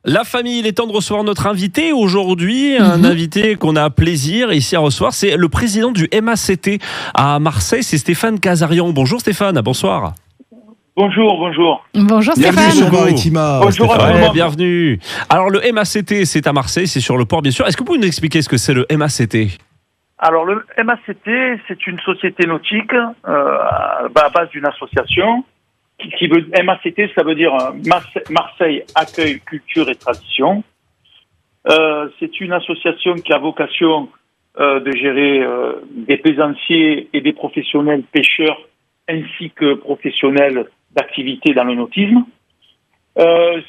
La famille, il est temps de recevoir notre invité aujourd'hui, un invité qu'on a plaisir ici à recevoir, c'est le président du MACT à Marseille, c'est Stéphane Casarian. Bonjour Stéphane, bonsoir. Bonjour, bonjour. Bonjour Bienvenue Stéphane. sur Maritima. Bonjour à tout le monde. Bienvenue. Alors le MACT, c'est à Marseille, c'est sur le port bien sûr. Est-ce que vous pouvez nous expliquer ce que c'est le MACT ? Alors le MACT, c'est une société nautique à base d'une association qui veut MACT, ça veut dire Marseille Accueil Culture et Tradition. C'est une association qui a vocation de gérer des plaisanciers et des professionnels pêcheurs ainsi que professionnels d'activité dans le nautisme.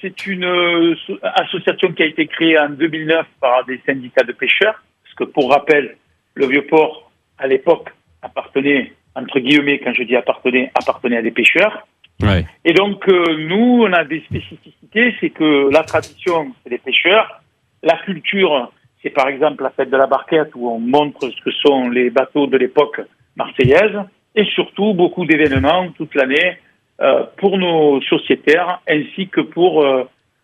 C'est une association qui a été créée en 2009 par des syndicats de pêcheurs, parce que pour rappel, le Vieux-Port, à l'époque, appartenait, entre guillemets, quand je dis appartenait à des pêcheurs. Ouais. Et donc, nous, on a des spécificités, c'est que la tradition, c'est les pêcheurs. La culture, c'est par exemple la fête de la barquette, où on montre ce que sont les bateaux de l'époque marseillaise. Et surtout, beaucoup d'événements toute l'année pour nos sociétaires, ainsi que pour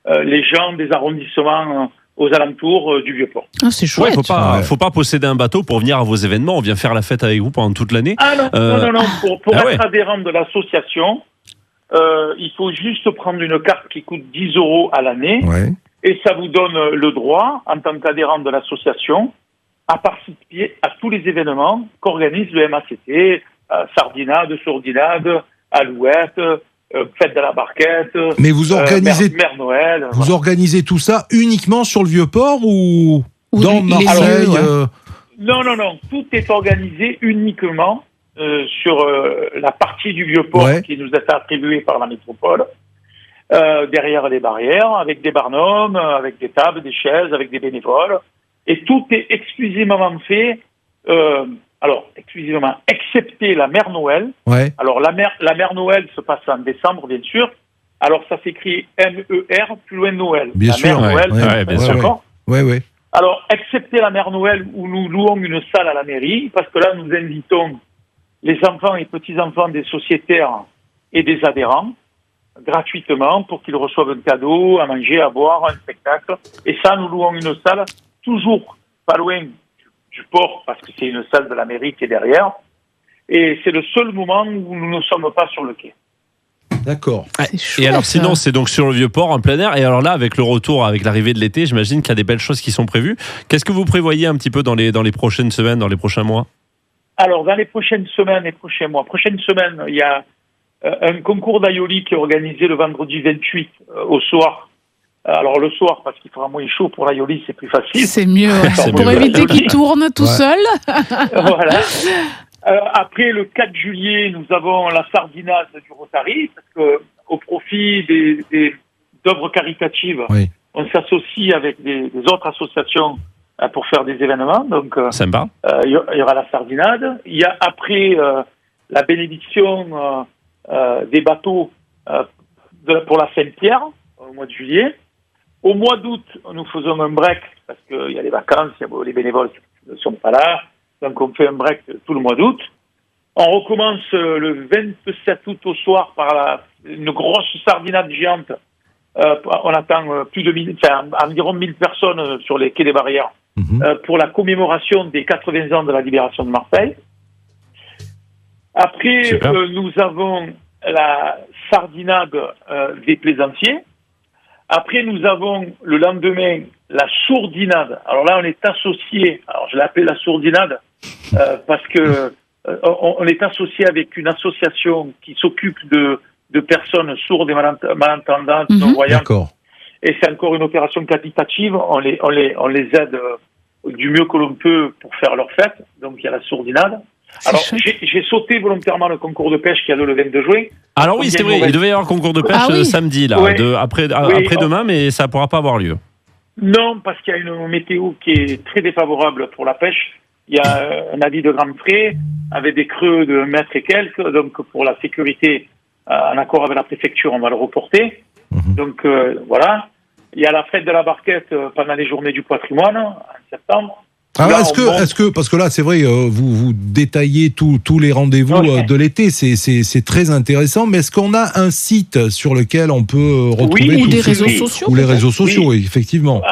les gens des arrondissements aux alentours du Vieux-Port. Ah, c'est chouette. Faut pas posséder un bateau pour venir à vos événements, on vient faire la fête avec vous pendant toute l'année. Ah non. Pour Ah ouais. être adhérent de l'association, il faut juste prendre une carte qui coûte 10 € à l'année. Ouais. Et ça vous donne le droit, en tant qu'adhérent de l'association, à participer à tous les événements qu'organise le MACT, sardinade, sourdinade, alouette, fête de la barquette, Mais vous organisez, Mère Noël. vous organisez tout ça uniquement sur le Vieux-Port ou Ou dans les Marseille lieux, Non. Tout est organisé uniquement sur la partie du Vieux-Port qui nous est attribuée par la métropole, derrière les barrières, avec des barnums, avec des tables, des chaises, avec des bénévoles. Et tout est exclusivement fait, exclusivement, excepté la Mère Noël. Ouais. Alors, la Mère Noël se passe en décembre, bien sûr. Alors, ça s'écrit MER, plus loin Noël. Bien la sûr, Mère Noël, ouais, bien sûr. d'accord. Ouais. Alors, excepté la Mère Noël, où nous louons une salle à la mairie, parce que là, nous invitons les enfants et petits-enfants des sociétaires et des adhérents, gratuitement, pour qu'ils reçoivent un cadeau, à manger, à boire, un spectacle. Et ça, nous louons une salle, toujours pas loin du port, parce que c'est une salle de la mairie qui est derrière. Et c'est le seul moment où nous ne sommes pas sur le quai. D'accord. C'est Et chouette, alors sinon, ça. c'est donc sur le Vieux-Port, en plein air. Et alors là, avec le retour, avec l'arrivée de l'été, j'imagine qu'il y a des belles choses qui sont prévues. Qu'est-ce que vous prévoyez un petit peu dans les prochaines semaines, dans les prochains mois ? Alors, dans les prochaines semaines et prochains mois, prochaine semaine, il y a un concours d'Aioli qui est organisé le vendredi 28 au soir. Alors, le soir, parce qu'il fera moins chaud pour l'Aioli, c'est plus facile. C'est mieux, ouais. C'est Pour mieux. éviter qu'il tourne tout seul. Voilà. Après, le 4 juillet, nous avons la sardinade du Rotary, parce que au profit d'œuvres caritatives, Oui. on s'associe avec des autres associations pour faire des événements. Donc, Sympa. il y aura la sardinade. Il y a après la bénédiction des bateaux pour la Saint-Pierre, au mois de juillet. Au mois d'août, nous faisons un break, parce qu'il y a les vacances, les bénévoles ne sont pas là. Donc, on fait un break tout le mois d'août. On recommence le 27 août au soir par une grosse sardinade géante. On attend environ 1000 personnes sur les quais des barrières pour la commémoration des 80 ans de la libération de Marseille. Après, nous avons la sardinade des plaisanciers. Après, nous avons le lendemain la sourdinade. Alors là, on est associé. Alors, je l'appelle la sourdinade parce que on est associé avec une association qui s'occupe de personnes sourdes et malentendantes, non-voyantes. D'accord. Et c'est encore une opération qualitative. On les aide du mieux que l'on peut pour faire leur fête. Donc, il y a la sourdinade. Alors, j'ai sauté volontairement le concours de pêche qui a lieu le 22 juin. Alors oui, c'est vrai, il devait y avoir un concours de pêche samedi, là, après-demain, mais ça ne pourra pas avoir lieu. Non, parce qu'il y a une météo qui est très défavorable pour la pêche. Il y a un avis de grand frais, avec des creux de 1 mètre et quelques. Donc, pour la sécurité, en accord avec la préfecture, on va le reporter. Donc, voilà. Il y a la fête de la barquette pendant les journées du patrimoine, en septembre. Alors, Là, est-ce que, parce que là, c'est vrai, vous détaillez tous les rendez-vous de l'été, c'est très intéressant, mais est-ce qu'on a un site sur lequel on peut retrouver Oui, Ou tout des ce- réseaux sociaux. ou les réseaux sociaux, Oui. oui, effectivement.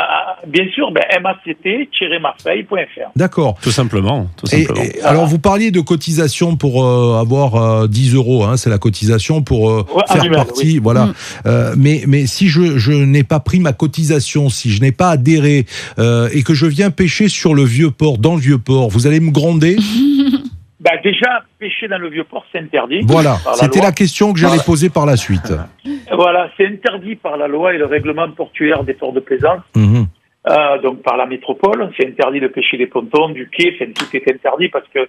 Bien sûr, mact-marseille.fr. D'accord. Tout simplement. Alors, vous parliez de cotisation pour avoir 10 euros, hein, c'est la cotisation pour faire annuel, partie, oui. voilà. Mais si je n'ai pas pris ma cotisation, si je n'ai pas adhéré et que je viens pêcher sur le Vieux-Port, dans le Vieux-Port, vous allez me gronder? Déjà, pêcher dans le Vieux-Port, c'est interdit. Voilà, par la c'était loi. la question que j'allais poser par la suite. Voilà, c'est interdit par la loi et le règlement portuaire des ports de plaisance, Mhm. donc par la métropole. C'est interdit de pêcher des pontons, du quai, enfin, tout est interdit parce que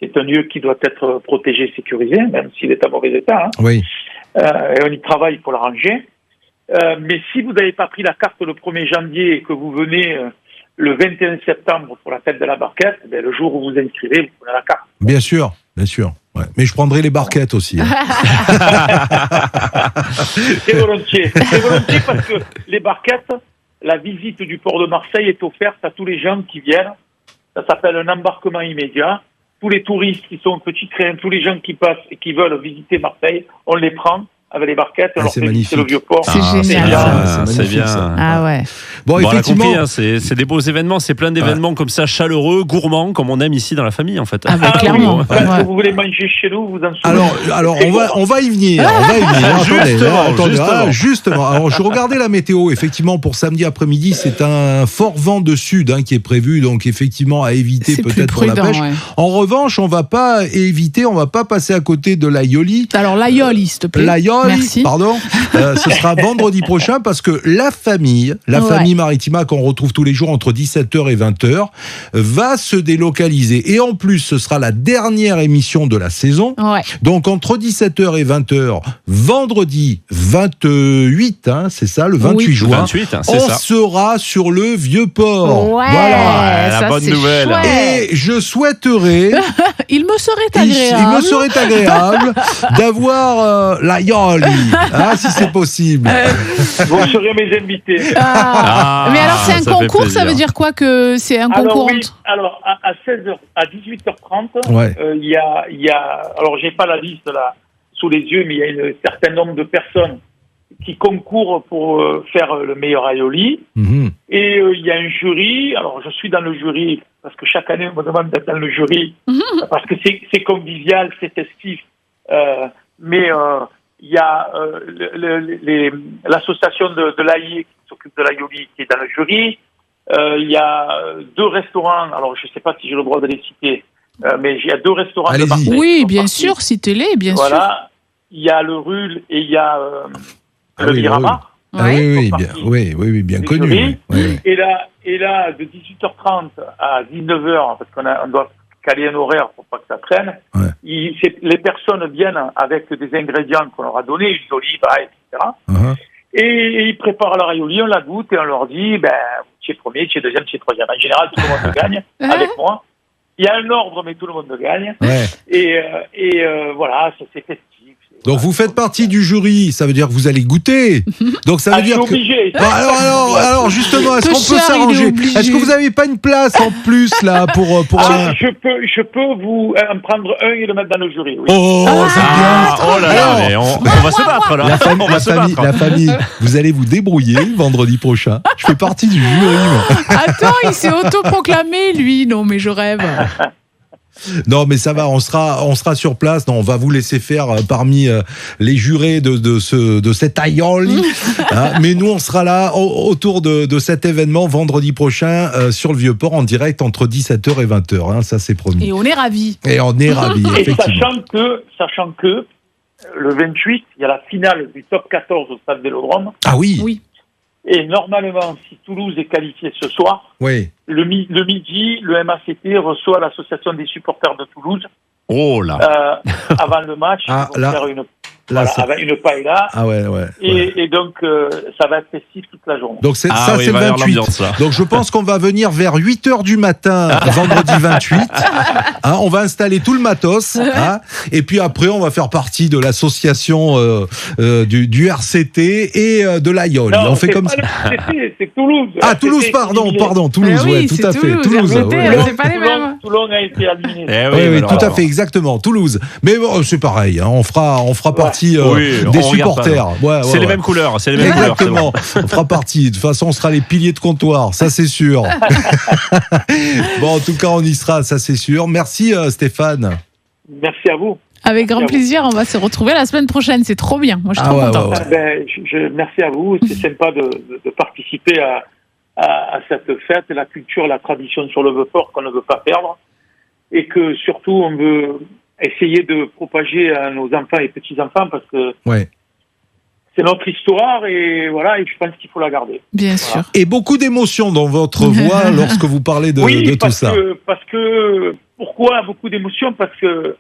c'est un lieu qui doit être protégé, sécurisé, même s'il est en mauvais état. Hein. Oui. Et on y travaille pour l'arranger. Mais si vous n'avez pas pris la carte le 1er janvier et que vous venez le 21 septembre pour la fête de la barquette, ben, le jour où vous inscrivez, vous prenez la carte. Bien sûr, bien sûr. Ouais. Mais je prendrai les barquettes aussi. Hein. C'est volontiers. C'est volontiers parce que les barquettes, la visite du port de Marseille est offerte à tous les gens qui viennent. Ça s'appelle un embarquement immédiat. Tous les touristes qui sont petits trains, tous les gens qui passent et qui veulent visiter Marseille, on les prend avec les barquettes, on leur c'est fait visiter le magnifique. Vieux-Port. C'est génial, bien, ça. c'est magnifique, bien. ça. Ah ouais. Bon, Bon, on l'a effectivement. compris, hein, c'est des beaux événements, c'est plein d'événements comme ça, chaleureux, gourmands, comme on aime ici dans la famille en fait. Ah bah, clairement. oui, Ouais. quand vous voulez manger chez nous, vous en souvenez. Alors on va y venir. Justement. Justement. Alors, je regardais la météo. Effectivement, pour samedi après-midi, c'est un fort vent de sud qui est prévu. Donc, effectivement, à éviter C'est plus peut-être pour la prudent, pêche. ouais. En revanche, on va pas passer à côté de l'Aioli. Alors, l'aïoli, s'il te plaît. L'Aioli, Merci. pardon. Ce sera vendredi prochain parce que la famille Maritima qu'on retrouve tous les jours entre 17h et 20h, va se délocaliser. Et en plus, ce sera la dernière émission de la saison. Ouais. Donc, entre 17h et 20h, vendredi 28, c'est ça, le 28 Oui. juin, 28, hein, c'est on ça. sera sur le Vieux-Port. Ouais, Voilà. la ça, bonne c'est nouvelle. chouette. Et je souhaiterais, Il me serait il agréable. me serait agréable d'avoir la Yoli, si c'est possible. Vous serez mes invités. Ah. Mais alors, c'est un ça fait concours, ça plaisir. veut dire quoi que c'est un Alors concours oui, entre- alors à 16h, à 18h30, Ouais. il y a, alors j'ai pas la liste là sous les yeux, mais il y a un certain nombre de personnes qui concourent pour faire le meilleur aioli. Mhm. Et il y a un jury. Alors je suis dans le jury parce que chaque année on me demande d'être dans le jury parce que c'est convivial, c'est festif. Mais il y a l'association de l'AI qui s'occupe de l'aioli qui est dans le jury. Il y a 2 restaurants, alors je ne sais pas si j'ai le droit de les citer, mais il y a 2 restaurants Allez-y. de Marseille. qui Oui, sont bien partis. sûr, citez-les, bien sûr. Voilà. Il y a le Rul et il y a le oui, Miramar. Ah Ouais. oui, Sont bien, partis. oui, bien Les connu. jurys. Oui, oui. Et là, de 18h30 à 19h, parce on doit caler un horaire pour pas que ça traîne, Ouais. les personnes viennent avec des ingrédients qu'on leur a donnés, huile d'olive, ail, etc. Uh-huh. Et ils préparent leur aioli, on la goûte et on leur dit, tu es premier, tu es deuxième, tu es troisième. En général, tout le monde gagne avec moi. Il y a un ordre, mais tout le monde gagne. Ouais. Et voilà, c'est festif. Donc vous faites partie du jury, ça veut dire que vous allez goûter. Donc ça veut Je suis dire que... obligé. Bon, alors justement, est-ce qu'on peut Pêcheur, il est s'arranger? obligé. Est-ce que vous n'avez pas une place en plus là pour un... Je peux vous en prendre un et le mettre dans le jury. Oui. Oh, c'est bien. Oh là là, mais on va se battre là. On va se battre. La famille, vous allez vous débrouiller vendredi prochain. Je fais partie du jury. Moi. Attends, il s'est autoproclamé, lui. Non, mais je rêve. Non, mais ça va, on sera sur place. Non, on va vous laisser faire parmi les jurés de cet aioli. Mais nous, on sera là autour de cet événement vendredi prochain sur le Vieux-Port en direct entre 17h et 20h. Ça, c'est promis. Et on est ravis. Et on est ravis, Et effectivement. sachant que le 28, il y a la finale du top 14 au stade Vélodrome. Ah oui, Oui. Et normalement, si Toulouse est qualifié ce soir, oui. le midi, le MACT reçoit l'association des supporters de Toulouse Oh là. avant le match. Ah, Ils vont là. faire une Là, voilà, avec une paella. Ah ouais. Et donc, ça va être festif toute la journée. Donc ça, oui, c'est il va y le avoir 28. l'ambiance, là. Donc je pense qu'on va venir vers 8h du matin, vendredi 28. Hein, on va installer tout le matos. Hein, et puis après, on va faire partie de l'association du RCT et de l'AIOL. Non, On fait comme ça. C'est Toulouse. Ah, Toulouse, pardon, Toulouse, oui, ouais, tout c'est à fait. Toulouse, Toulouse, RCT, ouais. c'est pas les mêmes. Toulon a été éliminé. Oui, tout à fait, exactement. Toulouse. Mais bon, c'est pareil, hein, on fera partie Oui, des on regarde supporters. Ouais, C'est les mêmes couleurs, c'est les mêmes couleurs. Exactement. On fera partie. De toute façon, on sera les piliers de comptoir, ça c'est sûr. Bon, en tout cas, on y sera, ça c'est sûr. Merci Stéphane. Merci à vous. Avec grand plaisir, on va se retrouver la semaine prochaine. C'est trop bien. Moi, je suis trop contente. Ouais. Merci à vous. C'est sympa de participer à cette fête, la culture, la tradition sur le Veuport qu'on ne veut pas perdre. Et que surtout, on veut essayer de propager à nos enfants et petits-enfants parce que c'est notre histoire et voilà, et je pense qu'il faut la garder. Bien sûr. Et beaucoup d'émotions dans votre voix lorsque vous parlez de tout ça. Parce que pourquoi beaucoup d'émotions? Parce que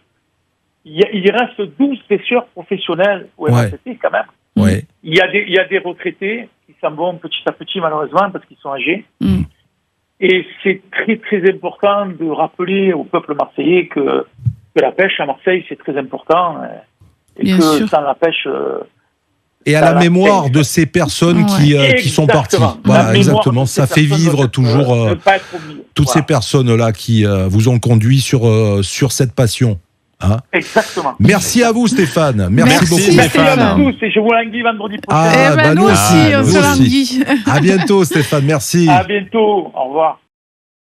il reste 12 pêcheurs professionnels au MACT quand même. Ouais. Il y a des retraités qui s'en vont petit à petit malheureusement parce qu'ils sont âgés. Et c'est très très important de rappeler au peuple marseillais que la pêche à Marseille c'est très important et Bien que sûr. sans la pêche et à la mémoire de ces personnes qui sont parties. Voilà, exactement. Ça fait vivre toujours toutes ces personnes-là qui vous ont conduit sur cette passion. Hein? Exactement. Merci à vous Stéphane. Merci beaucoup Stéphane. À tous et je vous languis vendredi prochain. Nous aussi, on se languit. À bientôt Stéphane, merci. À bientôt, au revoir.